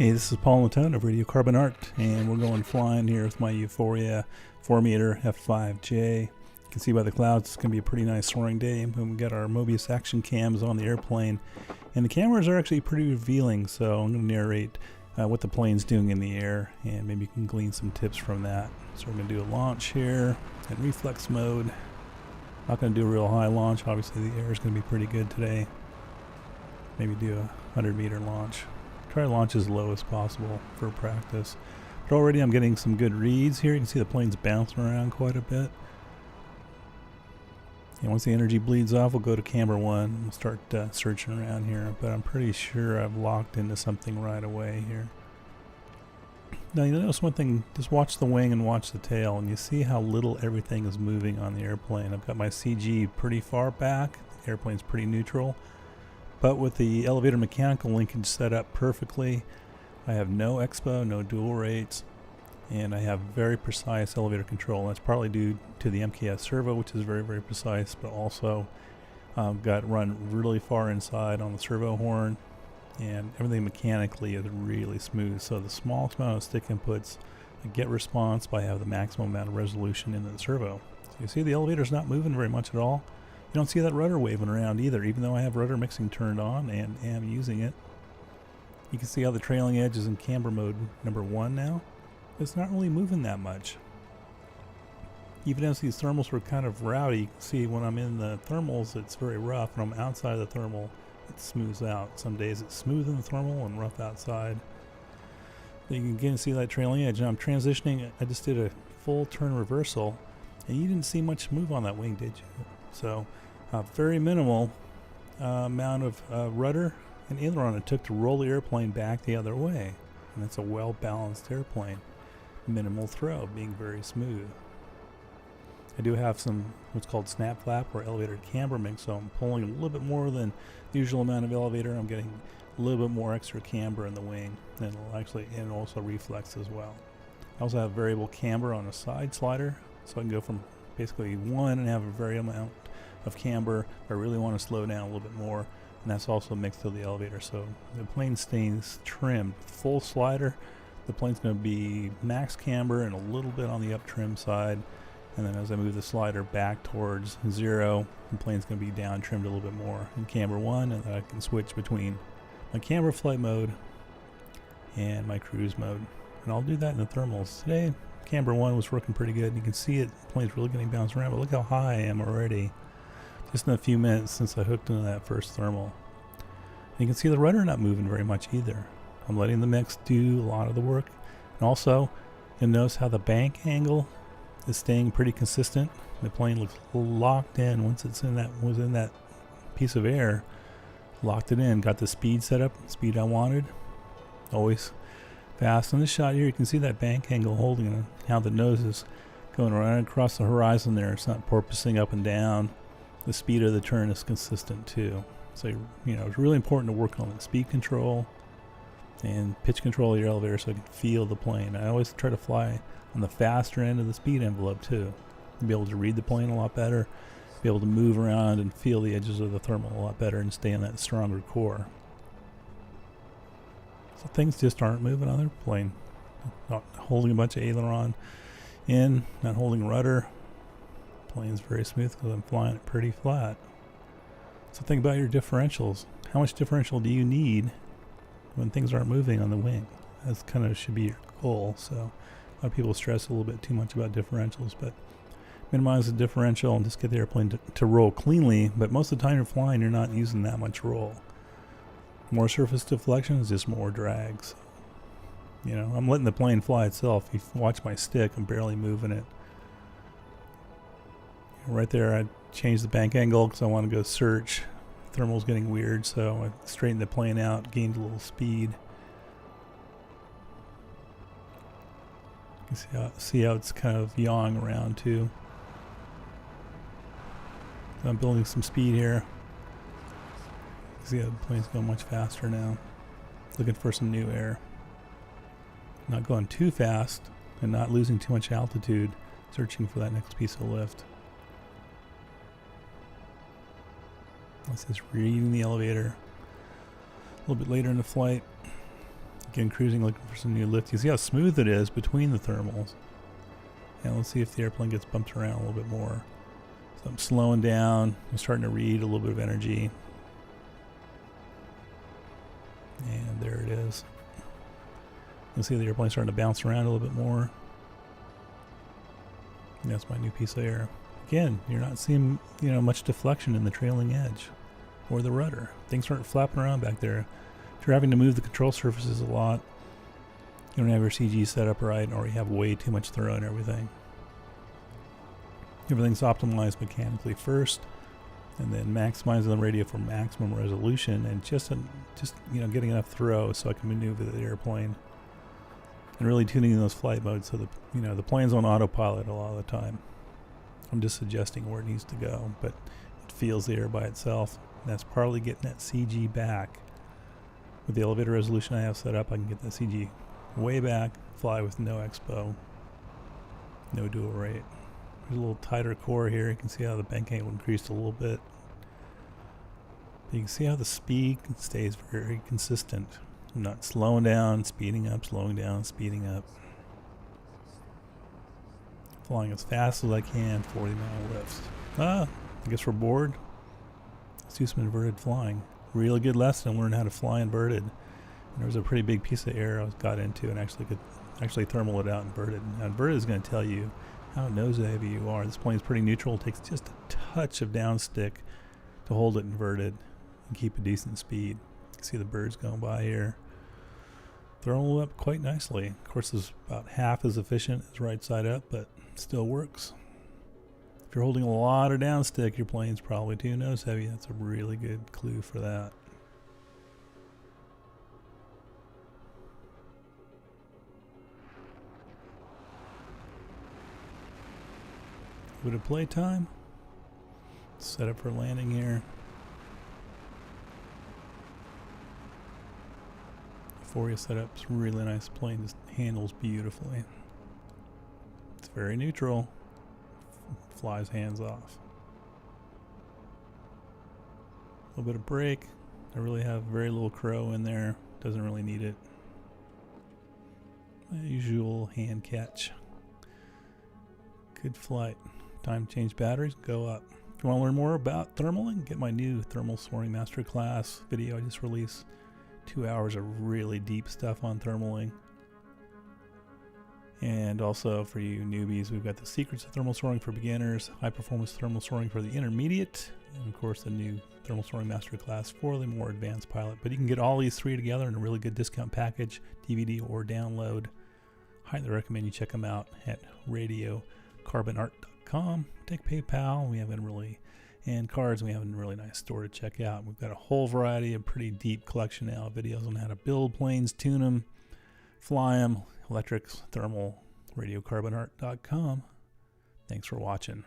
Hey, this is Paul Latone of Radio Carbon Art, and we're going flying here with my Euphoria 4-meter F5J. You can see by the clouds it's going to be a pretty nice soaring day. We've got our Mobius action cams on the airplane, and the cameras are actually pretty revealing, so I'm going to narrate what the plane's doing in the air, and maybe you can glean some tips from that. So we're going to do a launch here in reflex mode. Not going to do a real high launch. Obviously the air is going to be pretty good today. Maybe do a 100-meter launch. Try to launch as low as possible for practice. But already I'm getting some good reads here. You can see the plane's bouncing around quite a bit. And once the energy bleeds off, we'll go to camera 1. We'll start searching around here. But I'm pretty sure I've locked into something right away here. Now you notice one thing, just watch the wing and watch the tail, and you see how little everything is moving on the airplane. I've got my CG pretty far back. The airplane's pretty neutral. But with the elevator mechanical linkage set up perfectly, I have no expo, no dual rates, and I have very precise elevator control. That's partly due to the MKS servo, which is very, very precise, but also got run really far inside on the servo horn, and everything mechanically is really smooth. So the smallest amount of stick inputs, I get response, but I have the maximum amount of resolution in the servo. So you see the elevator's not moving very much at all. You don't see that rudder waving around either, even though I have rudder mixing turned on and am using it. You can see how the trailing edge is in camber mode number 1 now. It's not really moving that much. Even as these thermals were kind of rowdy, you can see when I'm in the thermals it's very rough, and I'm outside of the thermal it smooths out. Some days it's smooth in the thermal and rough outside. But you can again see that trailing edge. Now I'm transitioning, I just did a full turn reversal, and you didn't see much move on that wing, did you? So very minimal amount of rudder and aileron it took to roll the airplane back the other way. And that's a well-balanced airplane. Minimal throw, being very smooth. I do have some what's called snap flap or elevator camber mix, so I'm pulling a little bit more than the usual amount of elevator. I'm getting a little bit more extra camber in the wing, and and also reflex as well. I also have variable camber on a side slider, so I can go from basically 1 and have a variable amount of camber if I really want to slow down a little bit more, and that's also mixed to the elevator. So the plane stays trimmed. Full slider, the plane's going to be max camber and a little bit on the up trim side, and then as I move the slider back towards 0, the plane's going to be down trimmed a little bit more in camber 1, and then I can switch between my camber flight mode and my cruise mode, and I'll do that in the thermals. Today camber 1 was working pretty good. You can see it, the plane's really getting bounced around, but look how high I am already just in a few minutes since I hooked into that first thermal. And you can see the rudder not moving very much either. I'm letting the mix do a lot of the work. And also, you'll notice how the bank angle is staying pretty consistent. The plane looks locked in once it's in that piece of air. Locked it in, got the speed set up, speed I wanted. Always fast. In this shot here, you can see that bank angle holding it, how the nose is going right across the horizon there. It's not porpoising up and down. The speed of the turn is consistent too. So, you know, it's really important to work on the speed control and pitch control of your elevator so I can feel the plane. I always try to fly on the faster end of the speed envelope too. Be able to read the plane a lot better, be able to move around and feel the edges of the thermal a lot better and stay in that stronger core. So things just aren't moving on their plane. Not holding a bunch of aileron in, not holding rudder. Plane's very smooth because I'm flying it pretty flat. So think about your differentials. How much differential do you need when things aren't moving on the wing? That's kind of should be your goal. So a lot of people stress a little bit too much about differentials, but minimize the differential and just get the airplane to roll cleanly. But most of the time you're flying, you're not using that much roll. More surface deflection is just more drag. So, you know, I'm letting the plane fly itself. If you watch my stick, I'm barely moving it. Right there, I changed the bank angle because I want to go search. Thermal's getting weird, so I straightened the plane out, gained a little speed. You can see how it's kind of yawing around too. So I'm building some speed here. You see how the plane's going much faster now. Looking for some new air. Not going too fast and not losing too much altitude. Searching for that next piece of lift. This is reading the elevator. A little bit later in the flight, Again, cruising, looking for some new lift. You see how smooth it is between the thermals. And let's see if the airplane gets bumped around a little bit more. So I'm slowing down. I'm starting to read a little bit of energy. And there it is. You'll see the airplane starting to bounce around a little bit more. And that's my new piece of air. Again, you're not seeing, much deflection in the trailing edge or the rudder. Things aren't flapping around back there. If you're having to move the control surfaces a lot, you don't have your CG set up right, or you have way too much throw and everything. Everything's optimized mechanically first, and then maximizing the radio for maximum resolution, and just getting enough throw so I can maneuver the airplane, and really tuning those flight modes so the plane's on autopilot a lot of the time. I'm just suggesting where it needs to go, but it feels the air by itself. And that's partly getting that CG back. With the elevator resolution I have set up, I can get that CG way back, fly with no expo, no dual rate. There's a little tighter core here. You can see how the bank angle increased a little bit. But you can see how the speed stays very consistent. I'm not slowing down, speeding up, slowing down, speeding up. Flying as fast as I can, 40-mile lifts. I guess we're bored. Let's do some inverted flying. Really good lesson, learn how to fly inverted. And there was a pretty big piece of air I got into and actually thermal it out inverted. Now, inverted is going to tell you how nose heavy you are. This plane's pretty neutral. It takes just a touch of downstick to hold it inverted and keep a decent speed. You can see the birds going by here. Thermal up quite nicely. Of course, it's about half as efficient as right side up, but it still works. If you're holding a lot of downstick, your plane's probably too nose heavy. That's a really good clue for that. Bit of playtime. Set up for landing here. Euphoria setup's really nice. Plane just handles beautifully. It's very neutral. Flies hands off. A little bit of brake. I really have very little crow in there. Doesn't really need it. My usual hand catch. Good flight. Time to change batteries, go up. If you want to learn more about thermaling, get my new Thermal Soaring Masterclass video I just released. 2 hours of really deep stuff on thermaling. And also for you newbies, we've got the Secrets of Thermal Soaring for Beginners, High Performance Thermal Soaring for the Intermediate, and of course the new Thermal Soaring Masterclass for the more advanced pilot. But you can get all these three together in a really good discount package, DVD or download. Highly recommend you check them out at radiocarbonart.com. Take PayPal, we have it really, and cards, we have a really nice store to check out. We've got a whole variety of pretty deep collection now of videos on how to build planes, tune them, fly them, electrics, thermal, radiocarbonart.com. Thanks for watching.